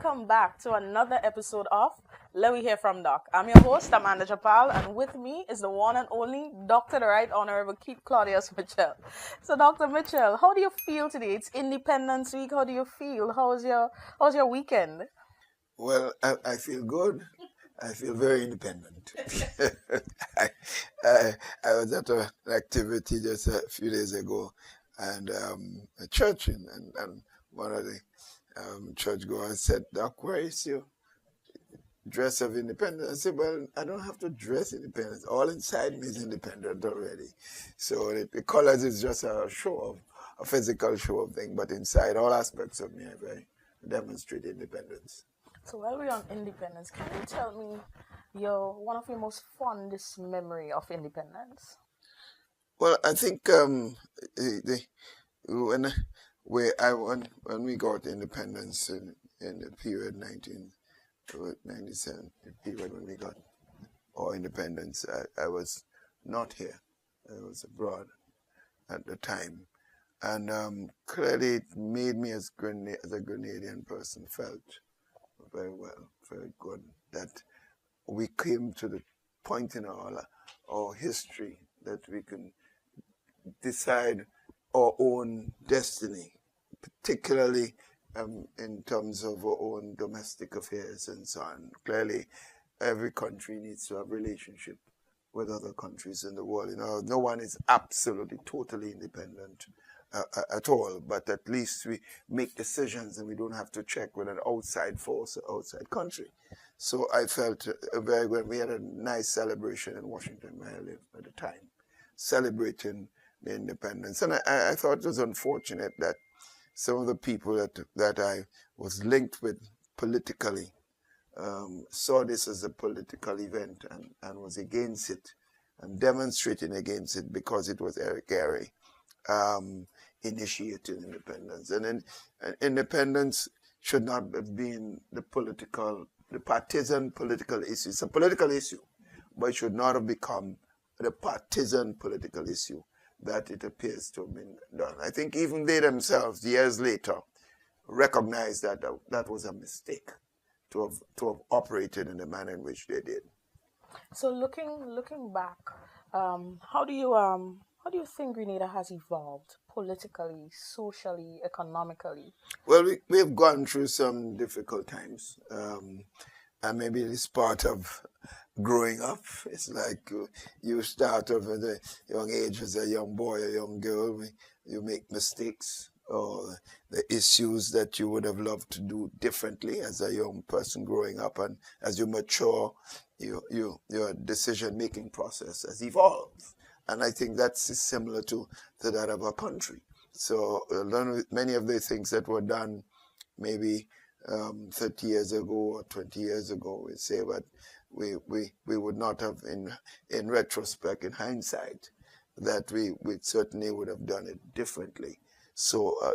welcome back to another episode of Lewwe here from Doc. I'm your host, Amanda Japal, and with me is the one and only Dr. the Right Honorable Keith Claudius Mitchell. So, Dr. Mitchell, how do you feel today? It's Independence Week. How do you feel? How's your weekend? Well, I feel good. I feel very independent. I, I was at an activity just a few days ago, and a church, and one of the churchgoers said, "Doc, where is your dress of independence?" I said, "Well, I don't have to dress independence. All inside me is independent already. So the colors is just a show of a physical show of thing, but inside all aspects of me, I very demonstrate independence." So, while we're on independence, can you tell me one of your most fondest memory of independence? Well, I think when when we got independence in the period 1997, the period when we got our independence, I was not here. I was abroad at the time, and clearly it made me as a Grenadian person felt very well, very good that we came to the point in our history that we can decide our own destiny, particularly in terms of our own domestic affairs and so on. Clearly, every country needs to have relationship with other countries in the world. You know, no one is absolutely, totally independent at all, but at least we make decisions and we don't have to check with an outside force or outside country. So I felt very good. We had a nice celebration in Washington where I lived at the time, celebrating the independence. And I thought it was unfortunate that some of the people that I was linked with politically saw this as a political event and was against it and demonstrating against it because it was Eric Gary initiating independence. And then independence should not have been the partisan political issue. It's a political issue, but it should not have become the partisan political issue that it appears to have been done. I think even they themselves, years later, recognized that that was a mistake to have operated in the manner in which they did. So, looking back, how do you think Grenada has evolved politically, socially, economically? Well, we've gone through some difficult times, and maybe it's part of growing up. It's like you start off at a young age as a young boy, a young girl. You make mistakes or the issues that you would have loved to do differently as a young person growing up, and as you mature, your decision-making process has evolved. And I think that's similar to that of our country. So many of the things that were done maybe 30 years ago or 20 years ago, we say, but we would not have, in retrospect, in hindsight, that we certainly would have done it differently. So I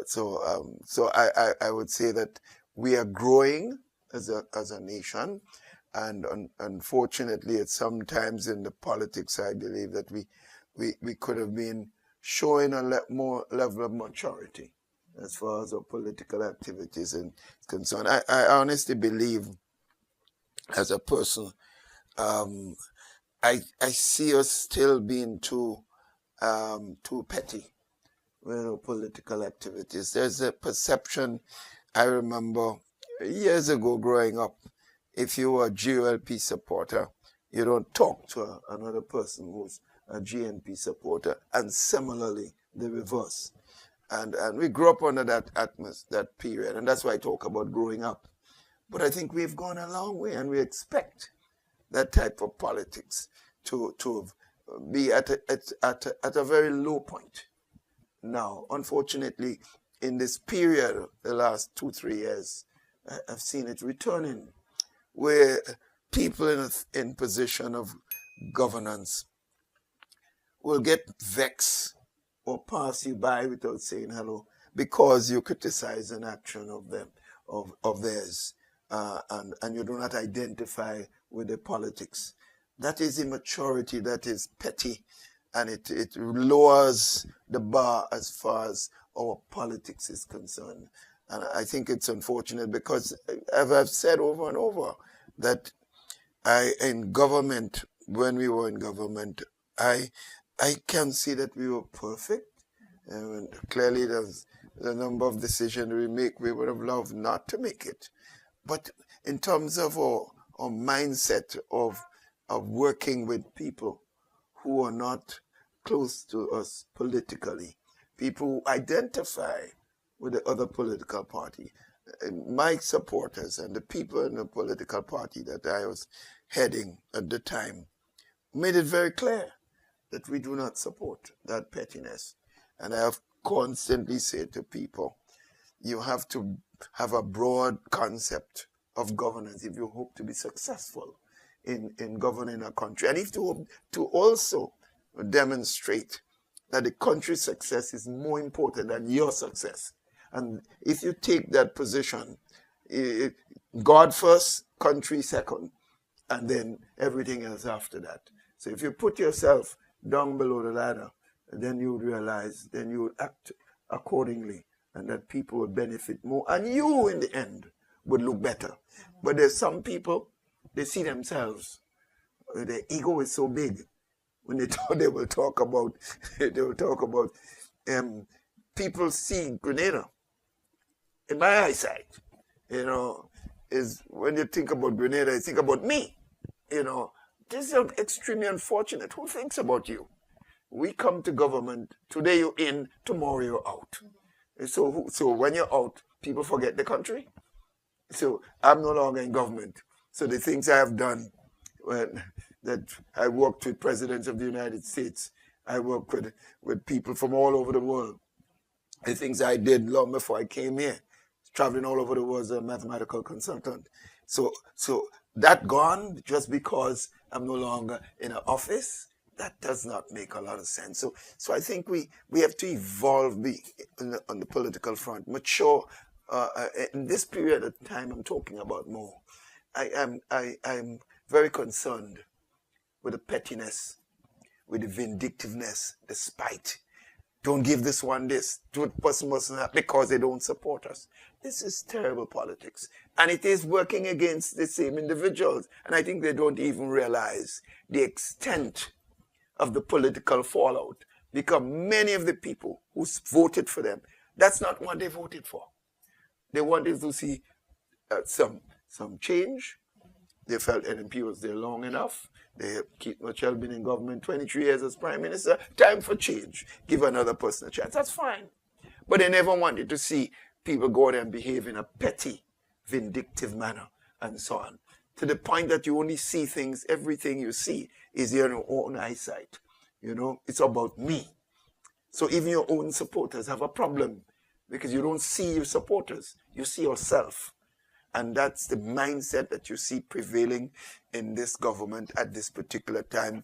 would say that we are growing as a nation, and unfortunately, it's sometimes in the politics, I believe that we could have been showing a more level of maturity as far as our political activities is concerned. I honestly believe, as a person, I see us still being too petty with our political activities. There's a perception, I remember years ago growing up, if you were a GLP supporter, you don't talk to another person who's a GNP supporter, and similarly the reverse. And we grew up under that period, and that's why I talk about growing up. But I think we've gone a long way, and we expect that type of politics to be at a very low point. Now, unfortunately, in this period, the last 2-3 years, I've seen it returning, where people in position of governance will get vexed or pass you by without saying hello because you criticize an action of them, of theirs, and you do not identify with the politics. That is immaturity, that is petty, and it lowers the bar as far as our politics is concerned. And I think it's unfortunate because, as I've said over and over, that in government, when we were in government, I can't see that we were perfect. And clearly, there's a number of decisions we make, we would have loved not to make it. But in terms of our mindset of working with people who are not close to us politically, people who identify with the other political party, my supporters and the people in the political party that I was heading at the time made it very clear that we do not support that pettiness. And I have constantly said to people, you have to have a broad concept of governance if you hope to be successful in governing a country. And if you hope to also demonstrate that the country's success is more important than your success. And if you take that position, God first, country second, and then everything else after that. So if you put yourself down below the ladder, then you would realize, then you would act accordingly, and that people would benefit more, and you in the end would look better. But there's some people, they see themselves, their ego is so big. When they will talk about, people see Grenada. In my eyesight, is when you think about Grenada, you think about me. This is extremely unfortunate. Who thinks about you? We come to government, today you're in, tomorrow you're out. So when you're out, people forget the country. So I'm no longer in government. So the things I have done, that I worked with presidents of the United States, I worked with people from all over the world. The things I did long before I came here, traveling all over the world as a mathematical consultant. So that gone just because I'm no longer in an office, that does not make a lot of sense. So I think we have to evolve on the political front, mature. In this period of time I'm talking about more, I'm very concerned with the pettiness, with the vindictiveness, the spite. Don't give this one this, do it person that because they don't support us. This is terrible politics. And it is working against the same individuals. And I think they don't even realize the extent of the political fallout. Because many of the people who voted for them, that's not what they voted for. They wanted to see some change. They felt NMP was there long enough. They have Keith Mitchell been in government 23 years as Prime Minister. Time for change. Give another person a chance. That's fine. But they never wanted to see people go there and behave in a petty, vindictive manner and so on. To the point that you only see things, everything you see is in your own eyesight. It's about me. So even your own supporters have a problem because you don't see your supporters. You see yourself. And that's the mindset that you see prevailing in this government at this particular time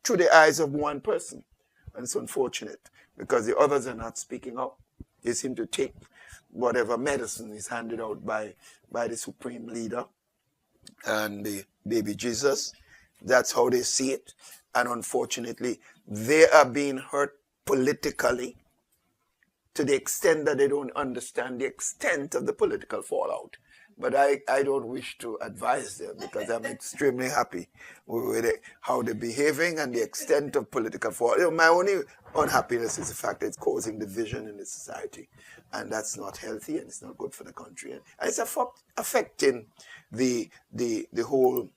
through the eyes of one person. And it's unfortunate because the others are not speaking up. They seem to take whatever medicine is handed out by the supreme leader and the baby Jesus. That's how they see it. And unfortunately, they are being hurt politically to the extent that they don't understand the extent of the political fallout. But I don't wish to advise them because I'm extremely happy with how they're behaving and the extent of political fallout. My only unhappiness is the fact that it's causing division in the society. And that's not healthy and it's not good for the country. And it's affecting the whole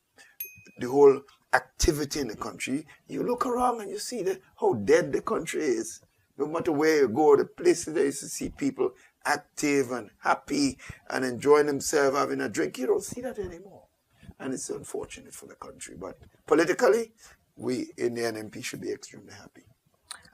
activity in the country. You look around and you see how dead the country is. No matter where you go, the places there you see people active and happy and enjoying themselves, having a drink, you don't see that anymore. And it's unfortunate for the country. But politically, we in the NMP should be extremely happy.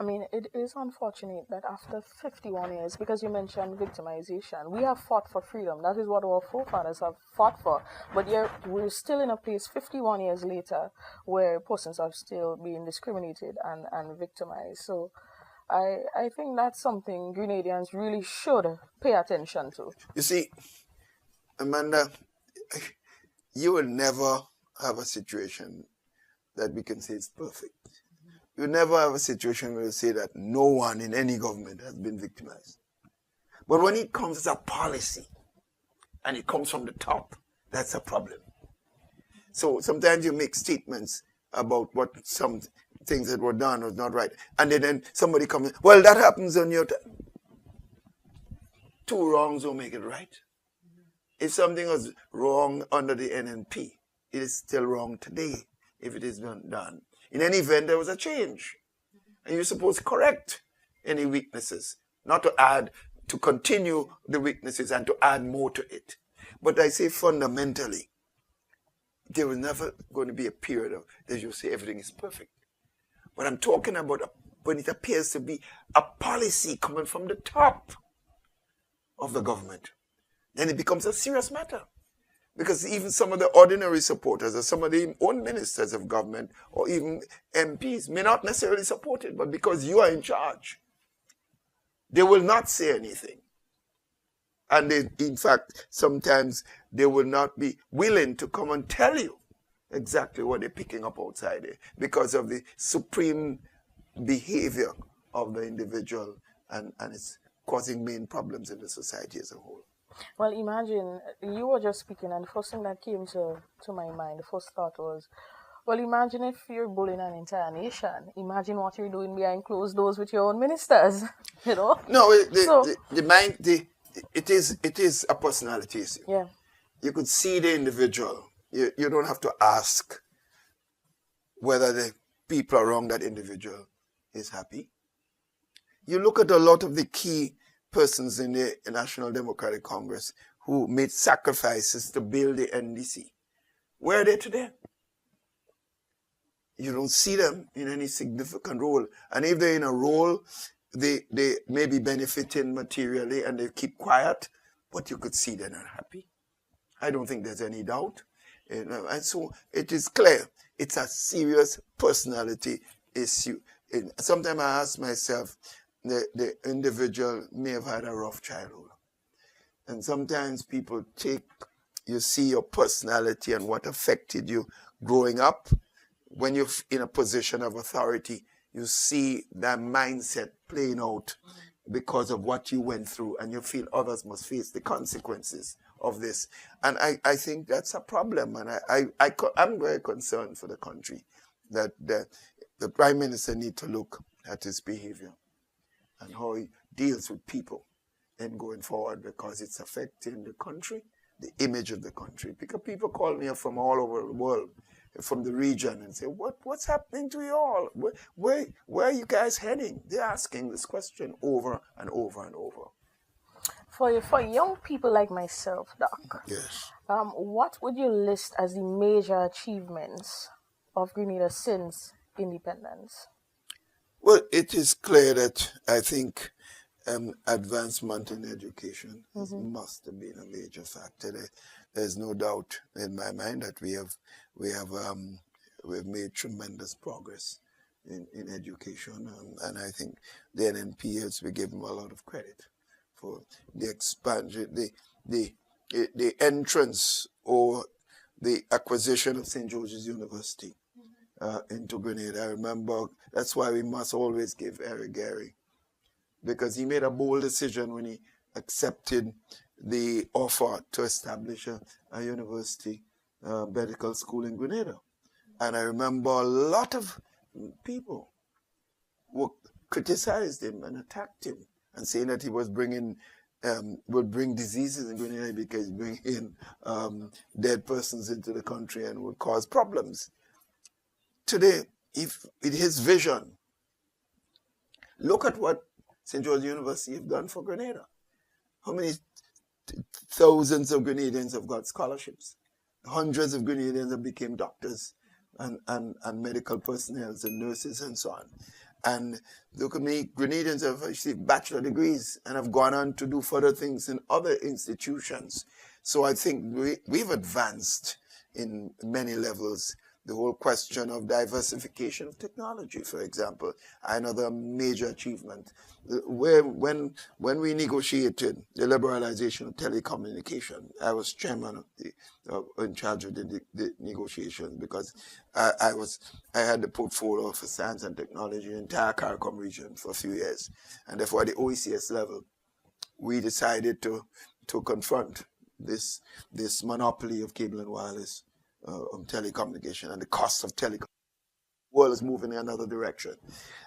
I mean, it is unfortunate that after 51 years, because you mentioned victimization, we have fought for freedom. That is what our forefathers have fought for. But yet we're still in a place 51 years later where persons are still being discriminated and victimized. So I think that's something Grenadians really should pay attention to. You see, Amanda, you will never have a situation that we can say is perfect. You never have a situation where you say that no one in any government has been victimized. But when it comes as a policy, and it comes from the top, that's a problem. So sometimes you make statements about what some things that were done was not right, and then somebody comes, well, that happens on your time. Two wrongs don't make it right. If something was wrong under the NNP, it is still wrong today if it is not done. In any event, there was a change. And you're supposed to correct any weaknesses, not to add, to continue the weaknesses and to add more to it. But I say fundamentally, there was never going to be a period of that you say everything is perfect. But I'm talking about when it appears to be a policy coming from the top of the government, then it becomes a serious matter. Because even some of the ordinary supporters or some of the own ministers of government or even MPs may not necessarily support it, but because you are in charge, they will not say anything. And they, in fact, sometimes they will not be willing to come and tell you exactly what they're picking up outside there because of the supreme behavior of the individual, and it's causing main problems in the society as a whole. Well, imagine, you were just speaking, and the first thing that came to my mind, the first thought was, well, imagine if you're bullying an entire nation. Imagine what you're doing behind closed doors with your own ministers, you know? No, it is a personality issue. Yeah. You could see the individual. You don't have to ask whether the people around that individual is happy. You look at a lot of the key persons in the National Democratic Congress who made sacrifices to build the NDC. Where are they today? You don't see them in any significant role. And if they're in a role, they may be benefiting materially and they keep quiet, but you could see they're not happy. I don't think there's any doubt. And so it is clear it's a serious personality issue. Sometimes I ask myself, the individual may have had a rough childhood. And sometimes people you see your personality and what affected you growing up. When you're in a position of authority, you see that mindset playing out because of what you went through, and you feel others must face the consequences of this. And I think that's a problem, and I'm very concerned for the country that the Prime Minister needs to look at his behavior and how he deals with people and going forward, because it's affecting the country, the image of the country. Because people call me up from all over the world, from the region, and say, what's happening to you all? Where are you guys heading? They're asking this question over and over and over. For young people like myself, Doc, yes. What would you list as the major achievements of Grenada since independence? Well, it is clear that I think advancement in education must have been a major factor. There's no doubt in my mind that we've made tremendous progress in education, and I think the NNP has to give them a lot of credit for the expansion, the entrance or the acquisition of St. George's University into Grenada. I remember that's why we must always give Eric Gary, because he made a bold decision when he accepted the offer to establish a university medical school in Grenada. And I remember a lot of people who criticized him and attacked him and saying that he was would bring diseases in Grenada because he bring in dead persons into the country and would cause problems. Today, if with his vision, look at what St. George University have done for Grenada. How many thousands of Grenadians have got scholarships? Hundreds of Grenadians have become doctors and medical personnel and nurses and so on. And look at me, Grenadians have received bachelor degrees and have gone on to do further things in other institutions. So I think we've advanced in many levels. The whole question of diversification of technology, for example, another major achievement. When we negotiated the liberalization of telecommunication, I was chairman of in charge of the negotiations, because I had the portfolio for science and technology in the entire CARICOM region for a few years, and therefore at the OECS level, we decided to confront this monopoly of cable and wireless telecommunication and the cost of telecom. The world is moving in another direction.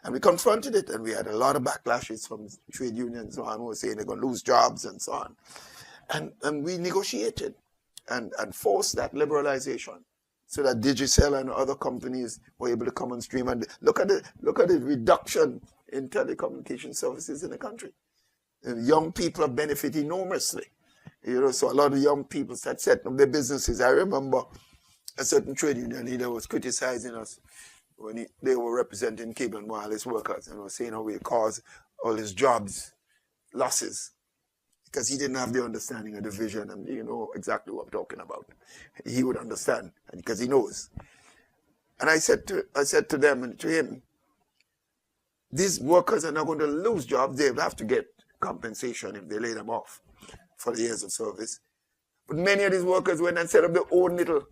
And we confronted it, and we had a lot of backlashes from trade unions and so on, who were saying they're going to lose jobs and so on. And we negotiated and forced that liberalization so that Digicel and other companies were able to come on stream. And look at the reduction in telecommunication services in the country. And young people have benefited enormously. So a lot of young people start setting up their businesses. I remember a certain trade union leader was criticizing us when they were representing cable and wireless workers and was saying how we cause all his jobs losses because he didn't have the understanding of the vision, and you know exactly what I'm talking about. He would understand because he knows. And I said to them and to him, these workers are not going to lose jobs. They have to get compensation if they lay them off for the years of service. But many of these workers went and set up their own little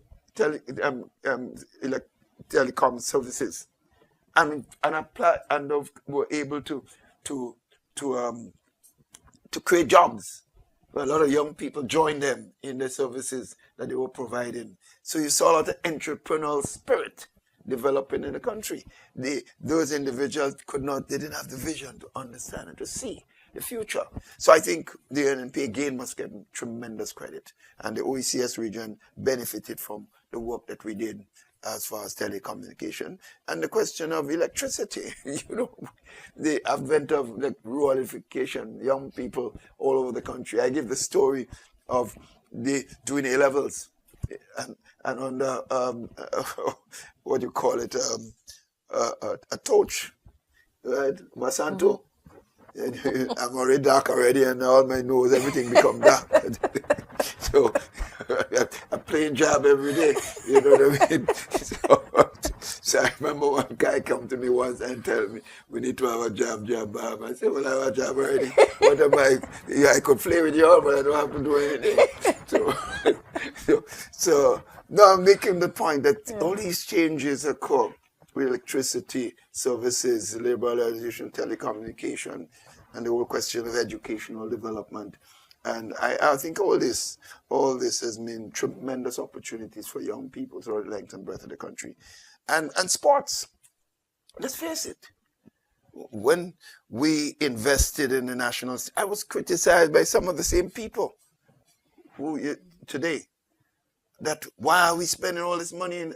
telecom services and were able to create jobs. A lot of young people joined them in the services that they were providing. So you saw a lot of entrepreneurial spirit developing in the country. Those individuals didn't have the vision to understand and to see the future. So I think the NNP again must get tremendous credit. And the OECS region benefited from the work that we did as far as telecommunication. And the question of electricity, the advent of ruralification, young people all over the country. I give the story of doing A-levels and under, what do you call it, a torch, right? Masanto. I'm already dark already, and all my nose, everything become dark. So a plain job every day, you know what I mean? So I remember one guy come to me once and tell me, we need to have a job. I said, well, I have a job already. What am I? Yeah, I could play with you all, but I don't have to do anything. So now I'm making the point that all these changes occur with electricity, services, liberalization, telecommunication, and the whole question of educational development. And I think all this has been tremendous opportunities for young people throughout the length and breadth of the country. And sports, let's face it, when we invested in the national, I was criticized by some of the same people who today, that why are we spending all this money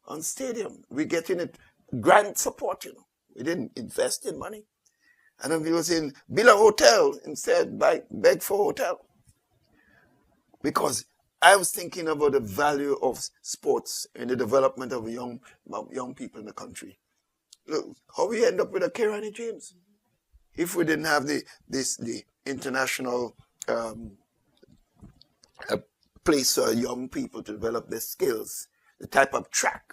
on stadium? We're getting it grant support, We didn't invest in money. And then we were saying, build a hotel instead, beg for a hotel. Because I was thinking about the value of sports in the development of young people in the country. Look, how we end up with a Kirani James? If we didn't have the international place for young people to develop their skills, the type of track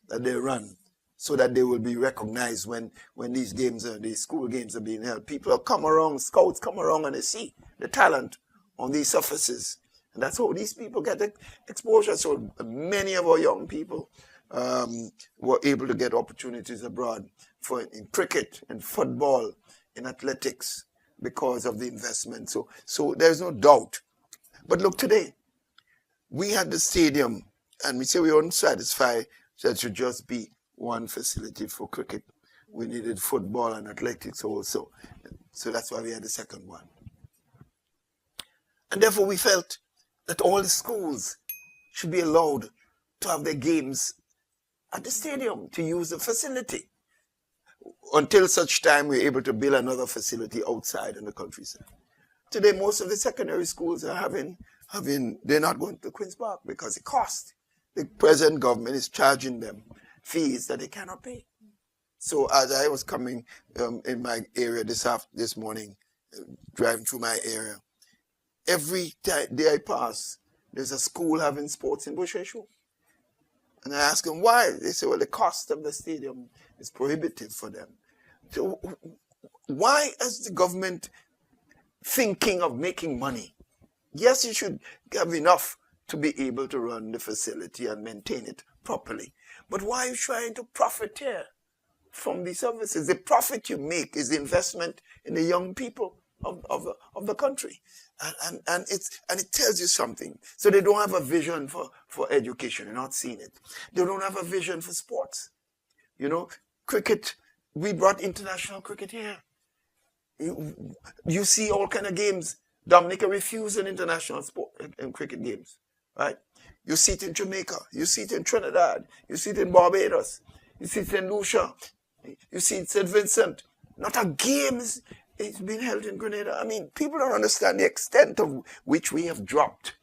that they run, so that they will be recognized when these school games are being held. People come around, scouts come around and they see the talent on these surfaces. And that's how these people get exposure. So many of our young people were able to get opportunities abroad in cricket, in football, in athletics, because of the investment. So there's no doubt. But look, today, we had the stadium, and we say we weren't satisfied that it should just be one facility for cricket. We needed football and athletics also. So that's why we had the second one. And therefore we felt that all the schools should be allowed to have their games at the stadium, to use the facility, until such time we're able to build another facility outside in the countryside. Today, most of the secondary schools are they're not going to Queen's Park because it costs. The present government is charging them fees that they cannot pay. So as I was coming in my area this morning, driving through my area, every day I pass, there's a school having sports in Busheshu. And I ask them why. They say, well, the cost of the stadium is prohibitive for them. So why is the government thinking of making money? Yes, you should have enough to be able to run the facility and maintain it properly. But why are you trying to profiteer from the services? The profit you make is the investment in the young people of the country. And it tells you something. So they don't have a vision for education. You're not seeing it. They don't have a vision for sports. Cricket, we brought international cricket here. You see all kind of games. Dominica refused an international sport in cricket games, right? You see it in Jamaica. You see it in Trinidad. You see it in Barbados. You see it in Lucia. You see it in St. Vincent. Not a game is being held in Grenada. I mean, people don't understand the extent of which we have dropped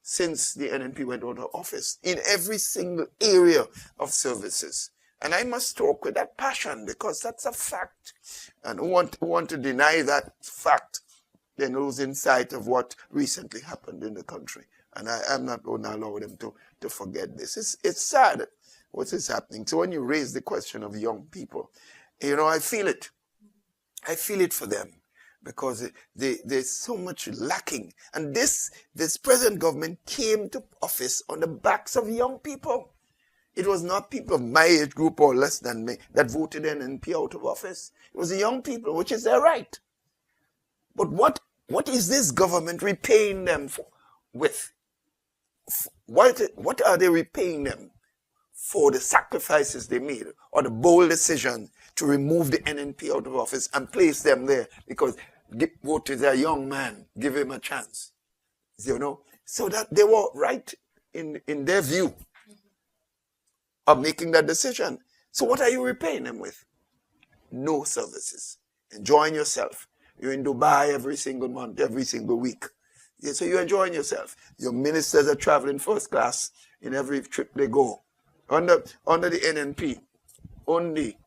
since the NNP went out of office in every single area of services. And I must talk with that passion because that's a fact. And who want to deny that fact, then losing sight of what recently happened in the country. And I'm not going to allow them to forget this. It's sad what is happening. So when you raise the question of young people, I feel it. I feel it for them because there's so much lacking. And this present government came to office on the backs of young people. It was not people of my age group or less than me that voted NNP out of office. It was the young people, which is their right. But what is this government repaying them with? What are they repaying them for the sacrifices they made or the bold decision to remove the NNP out of office and place them there because vote is a young man, give him a chance. So that they were right in their view of making that decision. So what are you repaying them with? No services. Enjoying yourself. You're in Dubai every single month, every single week. Yeah, so you're enjoying yourself. Your ministers are traveling first class in every trip they go. Under the NNP, only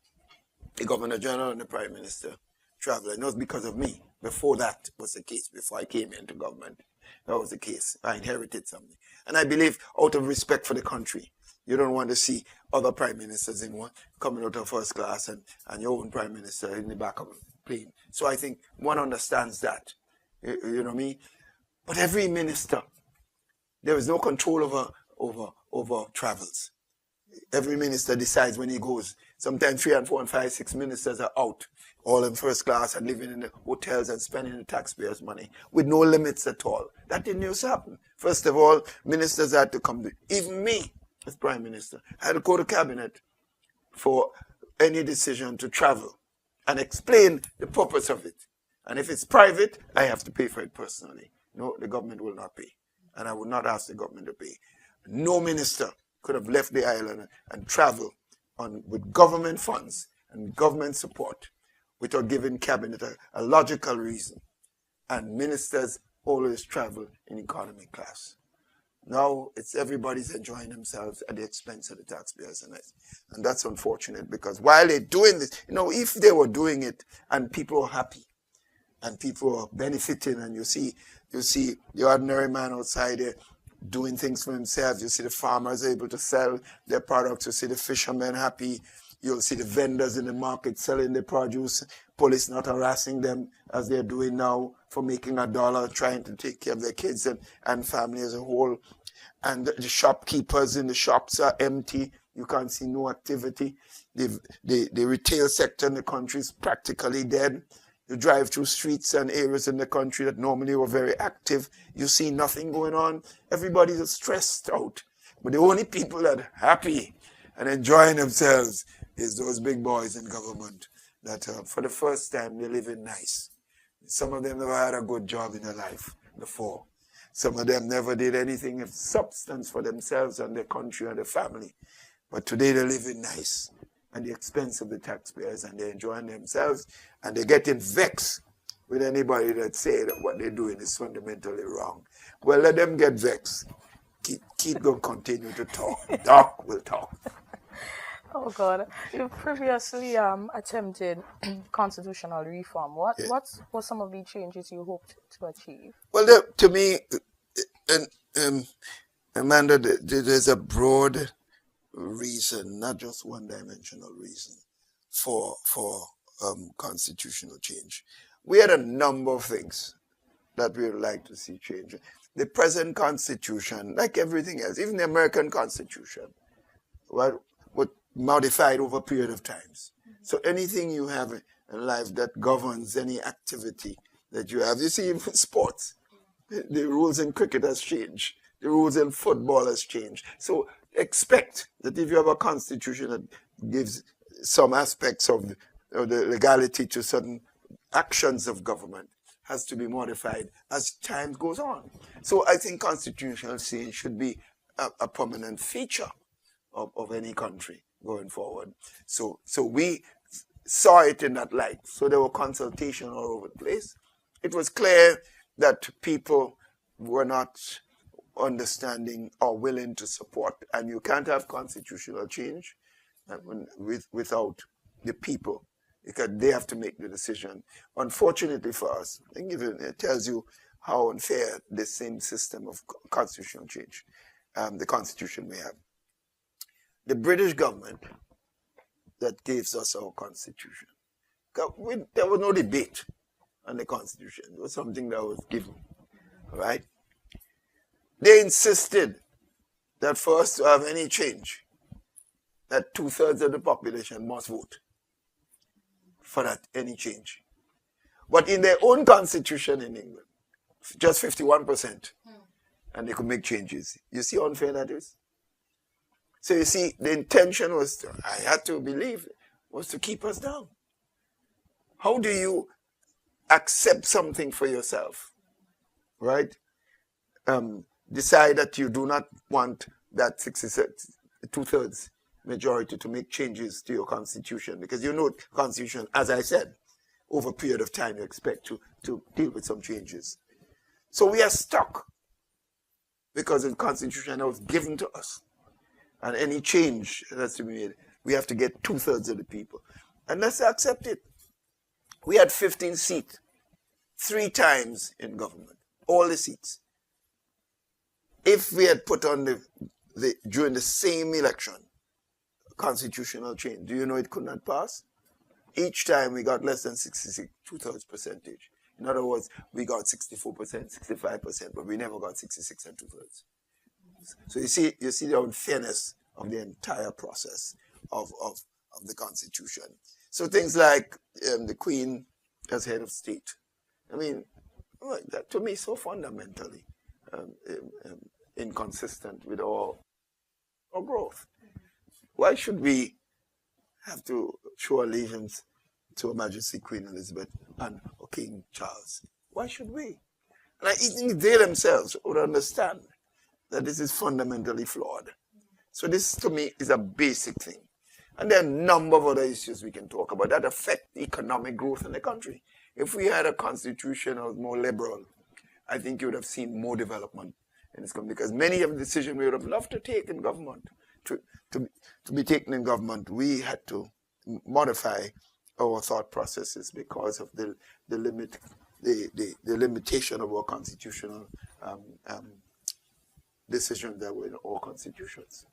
the Governor General and the Prime Minister travel. And it was because of me. Before that was the case, before I came into government. That was the case. I inherited something. And I believe out of respect for the country, you don't want to see other prime ministers in one coming out of first class and your own prime minister in the back of a plane. So I think one understands that. You know what I mean? But every minister, there is no control over travels. Every minister decides when he goes. Sometimes 3 and 4 and 5, 6 ministers are out, all in first class and living in the hotels and spending the taxpayers' money with no limits at all. That didn't used to happen. First of all, ministers had to come to, even me as prime minister, I had to go to cabinet for any decision to travel and explain the purpose of it. And if it's private, I have to pay for it personally. No, the government will not pay. And I would not ask the government to pay. No minister could have left the island and traveled with government funds and government support without giving cabinet a logical reason. And ministers always travel in economy class. Now it's everybody's enjoying themselves at the expense of the taxpayers, and that's unfortunate because while they're doing this, if they were doing it and people are happy and people are benefiting, and you see the ordinary man outside there doing things for himself, you see the farmers able to sell their products, you see the fishermen happy, you'll see the vendors in the market selling their produce, police not harassing them as they're doing now for making $1, trying to take care of their kids and family as a whole. And the shopkeepers in the shops are empty. You can't see no activity. The retail sector in the country is practically dead. You drive through streets and areas in the country that normally were very active. You see nothing going on. Everybody's stressed out. But the only people that are happy and enjoying themselves is those big boys in government that for the first time they're living nice. Some of them never had a good job in their life before. Some of them never did anything of substance for themselves and their country and their family. But today they're living nice at the expense of the taxpayers, and they're enjoying themselves, and they're getting vexed with anybody that say that what they're doing is fundamentally wrong. Well, let them get vexed. Keep going, continue to talk. Doc will talk. Oh God! You previously attempted constitutional reform. What were some of the changes you hoped to achieve? Well, to me, Amanda, there's a broad reason, not just one-dimensional reason, for constitutional change. We had a number of things that we would like to see change. The present Constitution, like everything else, even the American Constitution, was modified over a period of times. So anything you have in life that governs any activity that you have. You see, in sports, the rules in cricket has changed. The rules in football has changed. So expect that if you have a constitution that gives some aspects of the legality to certain actions of government, has to be modified as time goes on. So I think constitutional change should be a permanent feature of any country going forward. So we saw it in that light. So there were consultations all over the place. It was clear that people were not understanding or willing to support, and you can't have constitutional change without the people, because they have to make the decision. Unfortunately for us, it tells you how unfair this same system of constitutional change, the constitution may have. The British government that gives us our constitution, there was no debate on the constitution. It was something that was given, right? They insisted that for us to have any change, that 2/3 of the population must vote for that any change. But in their own constitution in England, just 51%, and they could make changes. You see how unfair that is? So you see, the intention was, I had to believe, was to keep us down. How do you accept something for yourself, right? Decide that you do not want that 2/3 majority to make changes to your constitution, because you know constitution, as I said, over a period of time you expect to deal with some changes. So we are stuck because the constitution was given to us, and any change that has to be made, we have to get 2/3 of the people, and let's accept it. We had 15 seats, 3 times in government, all the seats. If we had put on during the same election, constitutional change, do you know it could not pass? Each time we got less than 66, 2/3 percentage. In other words, we got 64%, 65%, but we never got 66 and 2/3. So you see the unfairness of the entire process of the constitution. So things like the Queen as head of state. I mean, that to me is so fundamentally inconsistent with our growth. Why should we have to show allegiance to Her Majesty Queen Elizabeth and King Charles? Why should we? And I think they themselves would understand that this is fundamentally flawed. So this, to me, is a basic thing. And there are a number of other issues we can talk about that affect economic growth in the country. If we had a constitution that was more liberal, I think you would have seen more development in this country, because many of the decisions we would have loved to take in government, to be taken in government, we had to modify our thought processes because of the limitation of our constitutional decisions that were in our constitutions.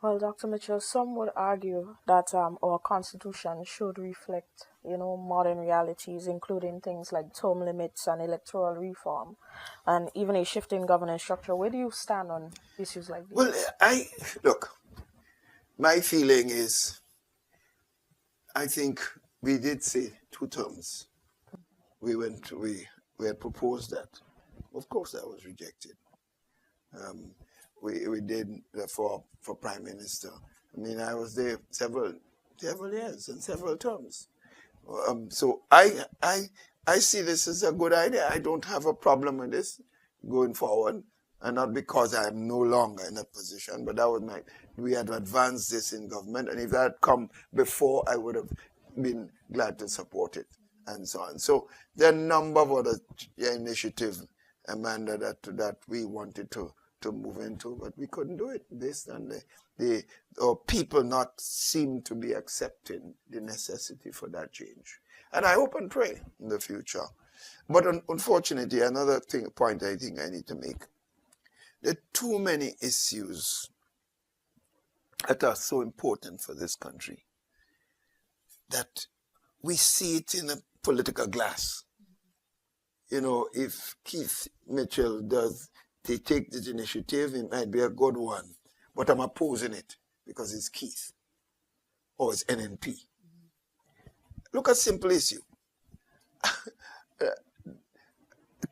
Well, Dr. Mitchell, some would argue that our constitution should reflect, modern realities, including things like term limits and electoral reform, and even a shift in governance structure. Where do you stand on issues like this? Well, look, my feeling is, I think we did say 2 terms. We had proposed that. Of course, that was rejected. We did for Prime Minister. I mean, I was there several years and several terms. So I see this as a good idea. I don't have a problem with this going forward, and not because I am no longer in a position, but that was we had advanced this in government, and if that had come before, I would have been glad to support it, and so on. So there are a number of other initiatives, Amanda, that we wanted to move into, but we couldn't do it based on or people not seem to be accepting the necessity for that change. And I hope and pray in the future. But unfortunately, another point I think I need to make, there are too many issues that are so important for this country that we see it in a political glass. If Keith Mitchell they take this initiative, it might be a good one, but I'm opposing it because it's Keith or it's NNP. Look at simple issue.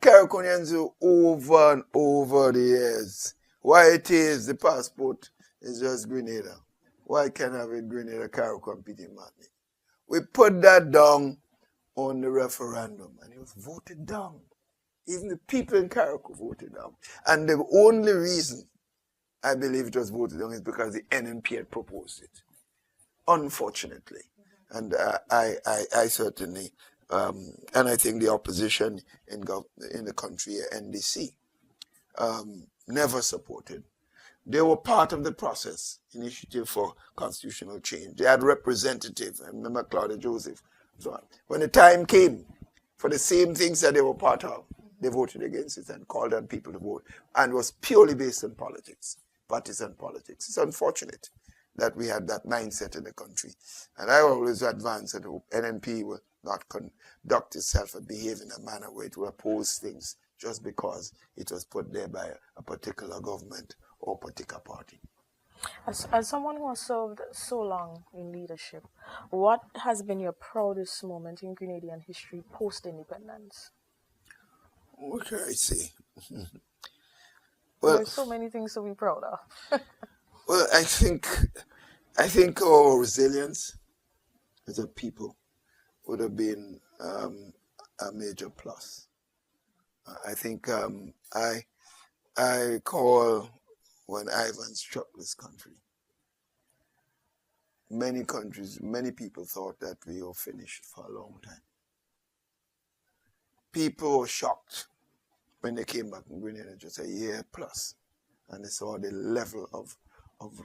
Cariconians over and over the years. Why it is the passport is just Grenada. Why can't I have a Grenada Carol competing magnet? We put that down on the referendum and it was voted down. Even the people in Carriacou voted down. And the only reason I believe it was voted down is because the NNP had proposed it. Unfortunately. And I certainly, and I think the opposition in the country, NDC, never supported. They were part of the process, Initiative for Constitutional Change. They had representatives. I remember Claudia Joseph. So on. When the time came for the same things that they were part of, they voted against it and called on people to vote. And it was purely based on politics, partisan politics. It's unfortunate that we had that mindset in the country. And I always advance that the NNP will not conduct itself and behave in a manner where it will oppose things just because it was put there by a particular government or particular party. As someone who has served so long in leadership, what has been your proudest moment in Grenadian history post-independence? What can I say? There's so many things to be proud of. Well, I think our resilience as a people would have been a major plus. I think I recall when Ivan struck this country. Many people thought that we were finished for a long time. People were shocked when they came back in Grenada just a year plus, and they saw the level of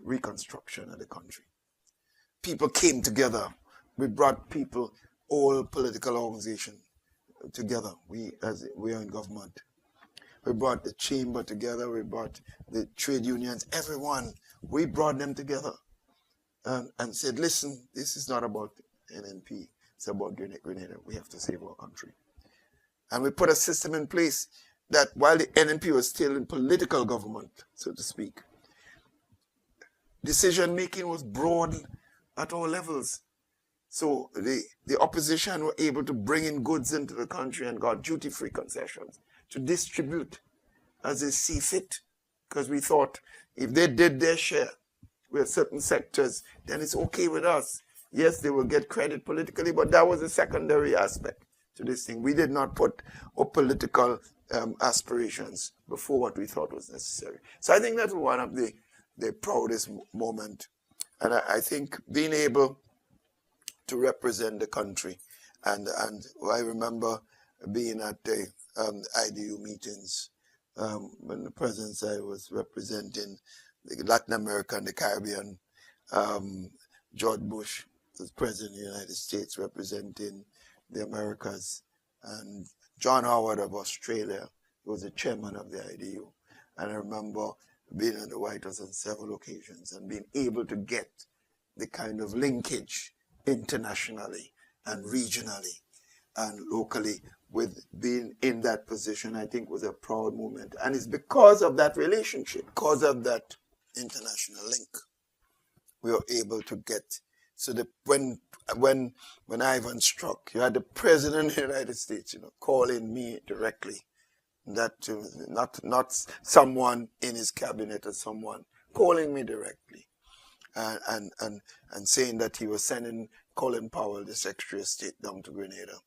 reconstruction of the country. People came together. We brought people, all political organizations together. We are in government. We brought the chamber together. We brought the trade unions, everyone. We brought them together and said, listen, this is not about NNP. It's about Grenada. We have to save our country. And we put a system in place that while the NNP was still in political government, so to speak, decision-making was broad at all levels. So the opposition were able to bring in goods into the country and got duty-free concessions to distribute as they see fit. Because we thought if they did their share with certain sectors, then it's okay with us. Yes, they will get credit politically, but that was a secondary aspect to this thing. We did not put our political aspirations before what we thought was necessary. So I think that's one of the proudest moment. And I think being able to represent the country. And I remember being at the IDU meetings when the presidents I was representing the Latin America and the Caribbean. George Bush was president of the United States representing the Americas. And John Howard of Australia was the chairman of the IDU. And I remember being in the White House on several occasions and being able to get the kind of linkage internationally and regionally and locally with being in that position, I think was a proud moment. And it's because of that relationship, because of that international link, we were able to get. So that when Ivan struck, you had the president of the United States, calling me directly. That not someone in his cabinet or someone calling me directly. And saying that he was sending Colin Powell, the Secretary of State, down to Grenada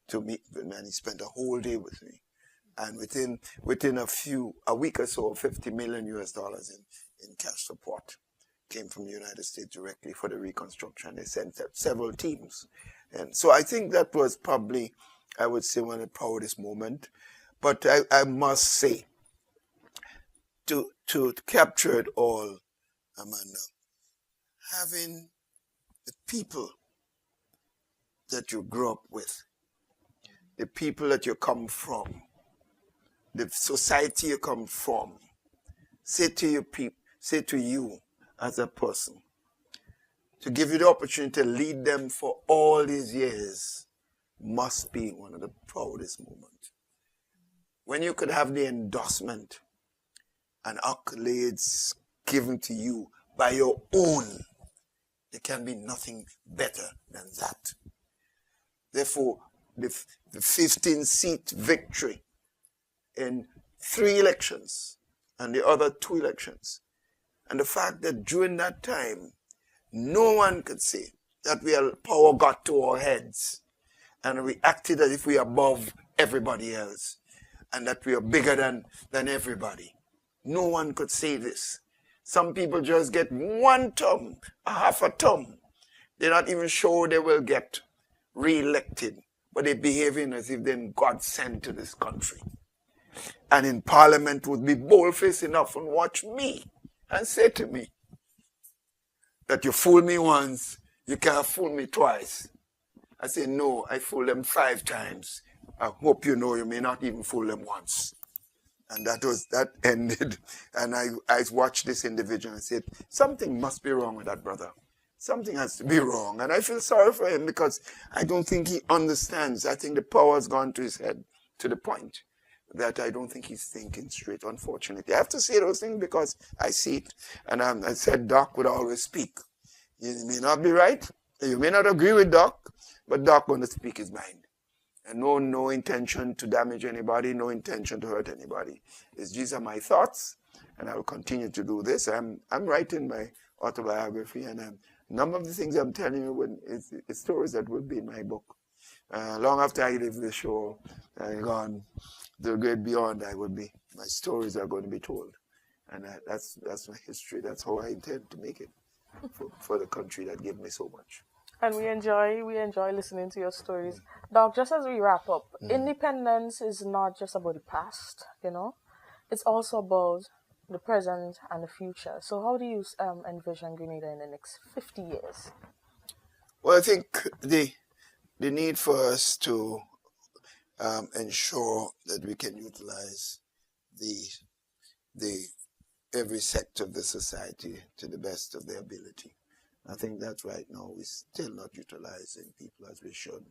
to meet with me, and he spent a whole day with me. And within a week or so, $50 million in cash support came from the United States directly for the reconstruction. They sent several teams. And so I think that was probably, I would say, one of the proudest moments. But I must say, to capture it all, Amanda, having the people that you grew up with, the people that you come from, the society you come from, say to you as a person, to give you the opportunity to lead them for all these years, must be one of the proudest moments. When you could have the endorsement and accolades given to you by your own, there can be nothing better than that. Therefore, the 15-seat victory in 3 elections and the other 2 elections. And the fact that during that time, no one could say that power got to our heads and we acted as if we are above everybody else and that we are bigger than everybody. No one could say this. Some people just get 1 term, a half a term. They're not even sure they will get re-elected, but they're behaving as if they're God sent to this country. And in Parliament would be bold-faced enough and watch me and say to me that you fool me once, you can't fool me twice. I say, no, I fooled them 5 times. I hope you know you may not even fool them once. And that ended. And I watched this individual and said, something must be wrong with that brother. Something has to be wrong. And I feel sorry for him because I don't think he understands. I think the power has gone to his head to the point that I don't think he's thinking straight, unfortunately. I have to say those things because I see it. And I said Doc would always speak. You may not be right. You may not agree with Doc, but Doc going to speak his mind. And no intention to damage anybody, no intention to hurt anybody. These are my thoughts, and I will continue to do this. I'm writing my autobiography, and none of the things I'm telling you is stories that would be in my book. Long after I leave the show, gone, the great beyond, my stories are going to be told. And that's my history. That's how I intend to make it for the country that gave me so much. And we enjoy listening to your stories. Doc, just as we wrap up, independence is not just about the past, It's also about the present and the future. So how do you envision Grenada in the next 50 years? Well, I think the need for us to ensure that we can utilize the every sector of the society to the best of their ability. I think that right now we're still not utilizing people as we should.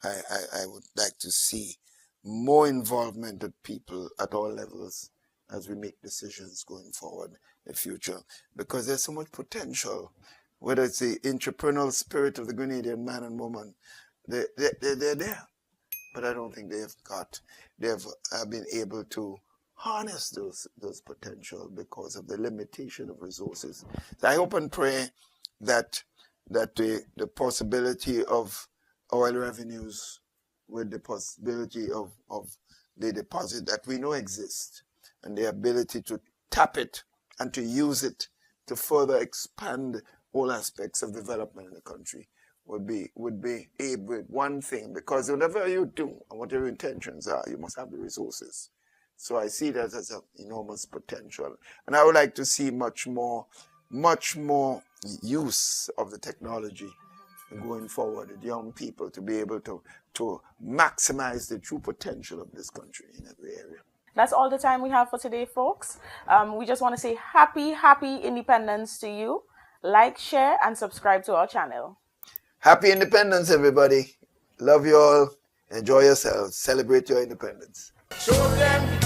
I would like to see more involvement of people at all levels as we make decisions going forward in the future, because there's so much potential, whether it's the entrepreneurial spirit of the Grenadian man and woman, they're there. But I don't think they've been able to harness those potential because of the limitation of resources. So I hope and pray that the possibility of oil revenues with the possibility of the deposit that we know exists and the ability to tap it and to use it to further expand all aspects of development in the country would be one thing, because whatever you do and whatever your intentions are, you must have the resources. So I see that as an enormous potential. And I would like to see much more use of the technology going forward with young people to be able to maximize the true potential of this country in every area. That's all the time we have for today, folks. We just want to say happy independence to you. Like, share, and subscribe to our channel. Happy independence, everybody. Love you all. Enjoy yourselves. Celebrate your independence. Show them